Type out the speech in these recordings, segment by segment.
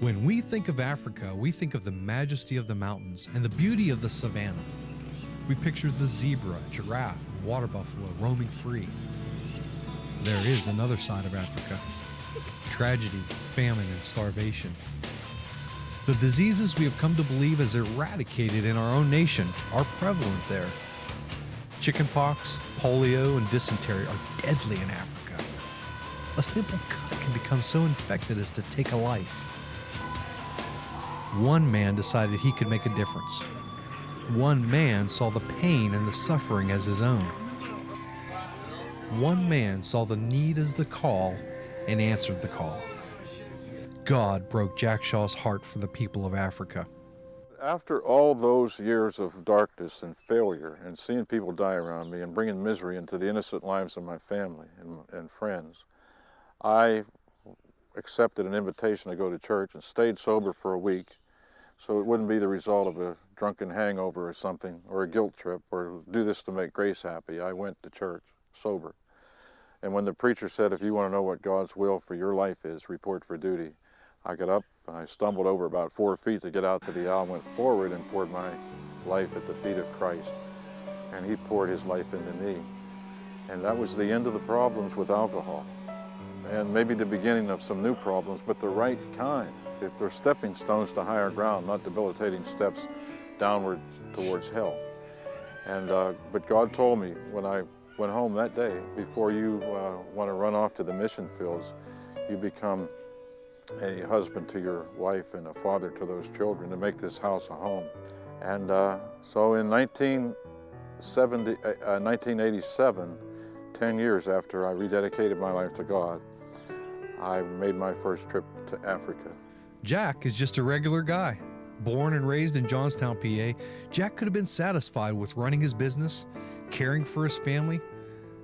When we think of Africa, we think of the majesty of the mountains and the beauty of the savanna. We picture the zebra, giraffe, and water buffalo roaming free. There is another side of Africa: tragedy, famine, and starvation. The diseases we have come to believe as eradicated in our own nation are prevalent there. Chickenpox, polio, and dysentery are deadly in Africa. A simple cut can become so infected as to take a life. One man decided he could make a difference. One man saw the pain and the suffering as his own. One man saw the need as the call and answered the call. God broke Jack Shaw's heart for the people of Africa. After all those years of darkness and failure and seeing people die around me and bringing misery into the innocent lives of my family and friends, I accepted an invitation to go to church and stayed sober for a week so it wouldn't be the result of a drunken hangover or something, or a guilt trip, or do this to make Grace happy. I went to church sober. And when the preacher said, if you want to know what God's will for your life is, report for duty, I got up and I stumbled over about 4 feet to get out to the aisle, went forward and poured my life at the feet of Christ. And he poured his life into me. And that was the end of the problems with alcohol. And maybe the beginning of some new problems, but the right kind. If they're stepping stones to higher ground, not debilitating steps downward towards hell. And but God told me when I went home that day, before you want to run off to the mission fields, you become a husband to your wife and a father to those children to make this house a home. And so in 1987, 10 years after I rededicated my life to God, I made my first trip to Africa. Jack is just a regular guy. Born and raised in Johnstown, PA, Jack could have been satisfied with running his business, caring for his family,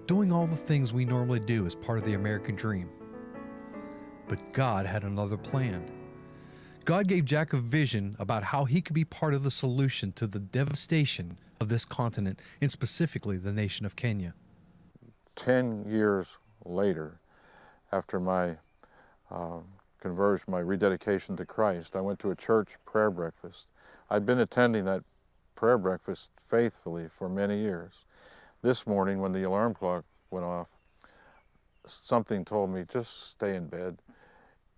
doing all the things we normally do as part of the American dream. But God had another plan. God gave Jack a vision about how he could be part of the solution to the devastation of this continent, and specifically the nation of Kenya. 10 years later, after my conversion, my rededication to Christ, I went to a church prayer breakfast. I'd been attending that prayer breakfast faithfully for many years. This morning, when the alarm clock went off, something told me, just stay in bed.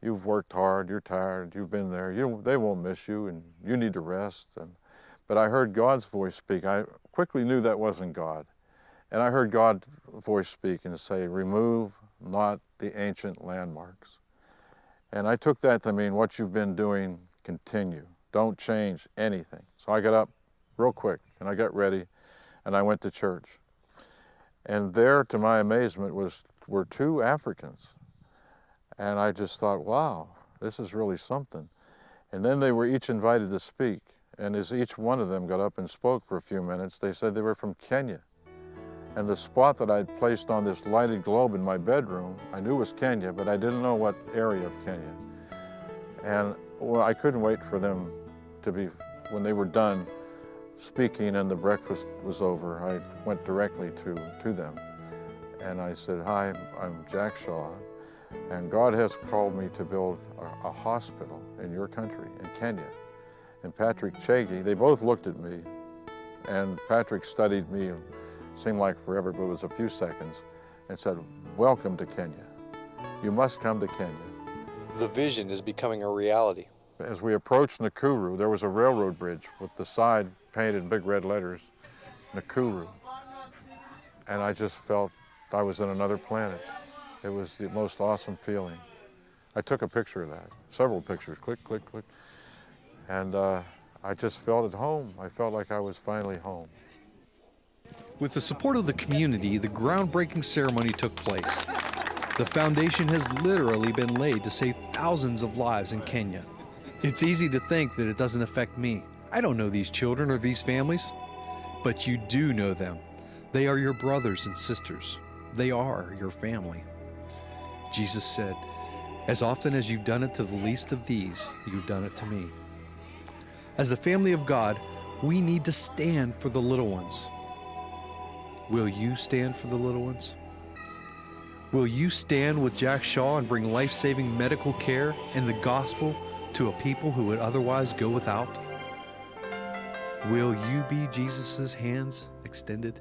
You've worked hard, you're tired, you've been there, they won't miss you, and you need to rest. But I heard God's voice speak. I quickly knew that wasn't God. And I heard God's voice speak and say, remove not the ancient landmarks. And I took that to mean what you've been doing, continue. Don't change anything. So I got up real quick and I got ready and I went to church. And there, to my amazement, were 2 Africans. And I just thought, wow, this is really something. And then they were each invited to speak. And as each one of them got up and spoke for a few minutes, they said they were from Kenya. And the spot that I'd placed on this lighted globe in my bedroom, I knew was Kenya, but I didn't know what area of Kenya. And well, I couldn't wait for them to be, when they were done speaking and the breakfast was over, I went directly to them. And I said, hi, I'm Jack Shaw, and God has called me to build a hospital in your country, in Kenya. And Patrick Chegi, they both looked at me, and Patrick studied me. Seemed like forever, but it was a few seconds, and said, welcome to Kenya. You must come to Kenya. The vision is becoming a reality. As we approached Nakuru, there was a railroad bridge with the side painted in big red letters, Nakuru. And I just felt I was in another planet. It was the most awesome feeling. I took a picture of that, several pictures, click, click, click. And I just felt at home. I felt like I was finally home. With the support of the community, the groundbreaking ceremony took place. The foundation has literally been laid to save thousands of lives in Kenya. It's easy to think that it doesn't affect me. I don't know these children or these families, but you do know them. They are your brothers and sisters. They are your family. Jesus said, as often as you've done it to the least of these, you've done it to me. As the family of God, we need to stand for the little ones. Will you stand for the little ones? Will you stand with Jack Shaw and bring life-saving medical care and the gospel to a people who would otherwise go without? Will you be Jesus' hands extended?